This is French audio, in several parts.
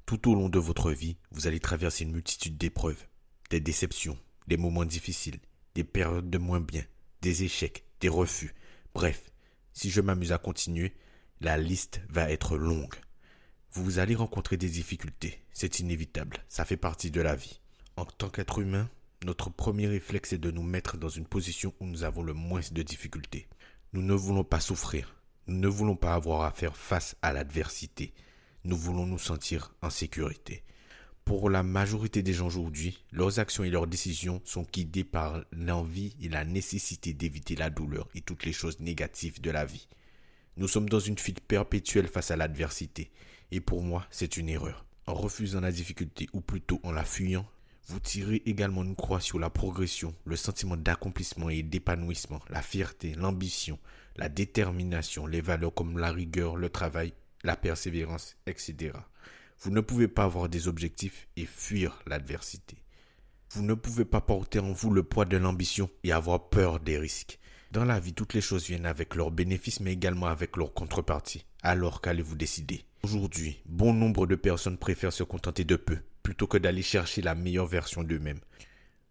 Tout au long de votre vie, vous allez traverser une multitude d'épreuves, des déceptions, des moments difficiles, des périodes de moins bien, des échecs, des refus. Bref, si je m'amuse à continuer, la liste va être longue. Vous allez rencontrer des difficultés, c'est inévitable, ça fait partie de la vie. En tant qu'être humain, notre premier réflexe est de nous mettre dans une position où nous avons le moins de difficultés. Nous ne voulons pas souffrir, nous ne voulons pas avoir à faire face à l'adversité. Nous voulons nous sentir en sécurité. Pour la majorité des gens aujourd'hui, leurs actions et leurs décisions sont guidées par l'envie et la nécessité d'éviter la douleur et toutes les choses négatives de la vie. Nous sommes dans une fuite perpétuelle face à l'adversité, et pour moi, c'est une erreur. En refusant la difficulté, ou plutôt en la fuyant, vous tirez également une croix sur la progression, le sentiment d'accomplissement et d'épanouissement, la fierté, l'ambition, la détermination, les valeurs comme la rigueur, le travail, la persévérance, etc. Vous ne pouvez pas avoir des objectifs et fuir l'adversité. Vous ne pouvez pas porter en vous le poids de l'ambition et avoir peur des risques. Dans la vie, toutes les choses viennent avec leurs bénéfices mais également avec leurs contreparties. Alors qu'allez-vous décider? Aujourd'hui, bon nombre de personnes préfèrent se contenter de peu plutôt que d'aller chercher la meilleure version d'eux-mêmes.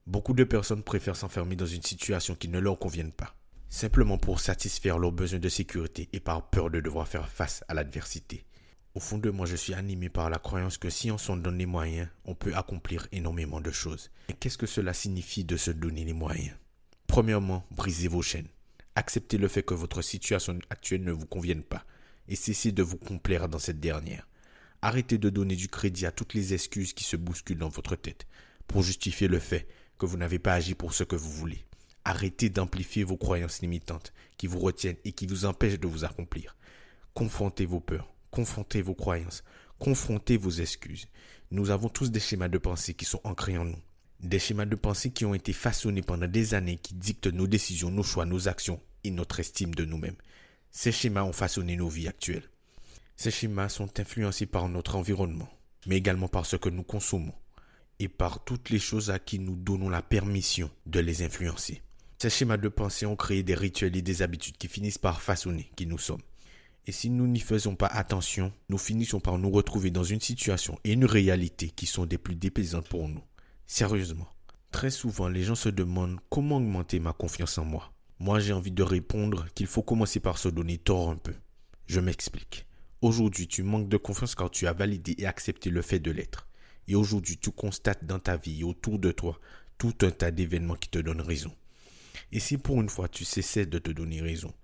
Beaucoup de personnes préfèrent s'enfermer dans une situation qui ne leur convienne pas, simplement pour satisfaire leurs besoins de sécurité et par peur de devoir faire face à l'adversité. Au fond de moi, je suis animé par la croyance que si on s'en donne les moyens, on peut accomplir énormément de choses. Et qu'est-ce que cela signifie de se donner les moyens? Premièrement, brisez vos chaînes. Acceptez le fait que votre situation actuelle ne vous convienne pas et cessez de vous complaire dans cette dernière. Arrêtez de donner du crédit à toutes les excuses qui se bousculent dans votre tête pour justifier le fait que vous n'avez pas agi pour ce que vous voulez. Arrêtez d'amplifier vos croyances limitantes qui vous retiennent et qui vous empêchent de vous accomplir. Confrontez vos peurs, confrontez vos croyances, confrontez vos excuses. Nous avons tous des schémas de pensée qui sont ancrés en nous. Des schémas de pensée qui ont été façonnés pendant des années qui dictent nos décisions, nos choix, nos actions et notre estime de nous-mêmes. Ces schémas ont façonné nos vies actuelles. Ces schémas sont influencés par notre environnement, mais également par ce que nous consommons et par toutes les choses à qui nous donnons la permission de les influencer. Ces schémas de pensée ont créé des rituels et des habitudes qui finissent par façonner qui nous sommes. Et si nous n'y faisons pas attention, nous finissons par nous retrouver dans une situation et une réalité qui sont des plus dépaysantes pour nous. Sérieusement, très souvent les gens se demandent comment augmenter ma confiance en moi. Moi j'ai envie de répondre qu'il faut commencer par se donner tort un peu. Je m'explique. Aujourd'hui tu manques de confiance car tu as validé et accepté le fait de l'être. Et aujourd'hui tu constates dans ta vie et autour de toi tout un tas d'événements qui te donnent raison. Et si pour une fois tu cessais de te donner raison?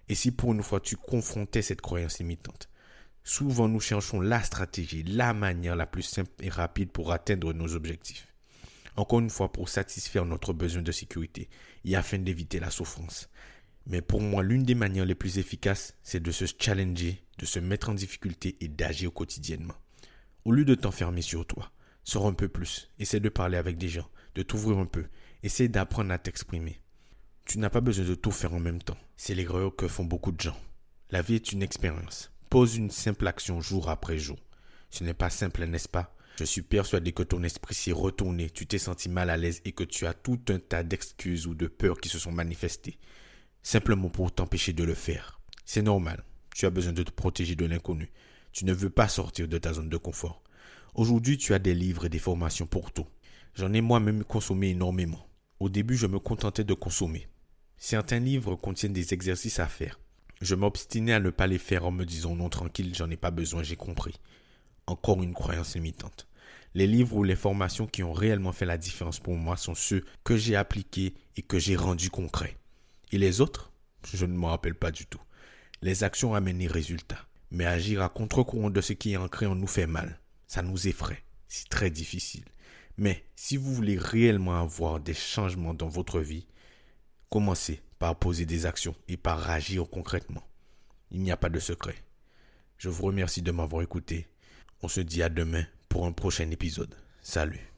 Et si pour une fois tu confrontais cette croyance limitante? Souvent nous cherchons la stratégie, la manière la plus simple et rapide pour atteindre nos objectifs. Encore une fois, pour satisfaire notre besoin de sécurité et afin d'éviter la souffrance. Mais pour moi, l'une des manières les plus efficaces, c'est de se challenger, de se mettre en difficulté et d'agir quotidiennement. Au lieu de t'enfermer sur toi, sors un peu plus, essaie de parler avec des gens, de t'ouvrir un peu, essaie d'apprendre à t'exprimer. Tu n'as pas besoin de tout faire en même temps. C'est l'erreur que font beaucoup de gens. La vie est une expérience. Pose une simple action jour après jour. Ce n'est pas simple, n'est-ce pas? Je suis persuadé que ton esprit s'est retourné, tu t'es senti mal à l'aise et que tu as tout un tas d'excuses ou de peurs qui se sont manifestées, simplement pour t'empêcher de le faire. C'est normal, tu as besoin de te protéger de l'inconnu. Tu ne veux pas sortir de ta zone de confort. Aujourd'hui, tu as des livres et des formations pour tout. J'en ai moi-même consommé énormément. Au début, je me contentais de consommer. Certains livres contiennent des exercices à faire. Je m'obstinais à ne pas les faire en me disant non tranquille, j'en ai pas besoin, j'ai compris. Encore une croyance limitante. Les livres ou les formations qui ont réellement fait la différence pour moi sont ceux que j'ai appliqués et que j'ai rendus concrets. Et les autres, je ne m'en rappelle pas du tout. Les actions amènent les résultats. Mais agir à contre-courant de ce qui est ancré en nous fait mal. Ça nous effraie. C'est très difficile. Mais si vous voulez réellement avoir des changements dans votre vie, commencez par poser des actions et par agir concrètement. Il n'y a pas de secret. Je vous remercie de m'avoir écouté. On se dit à demain pour un prochain épisode. Salut.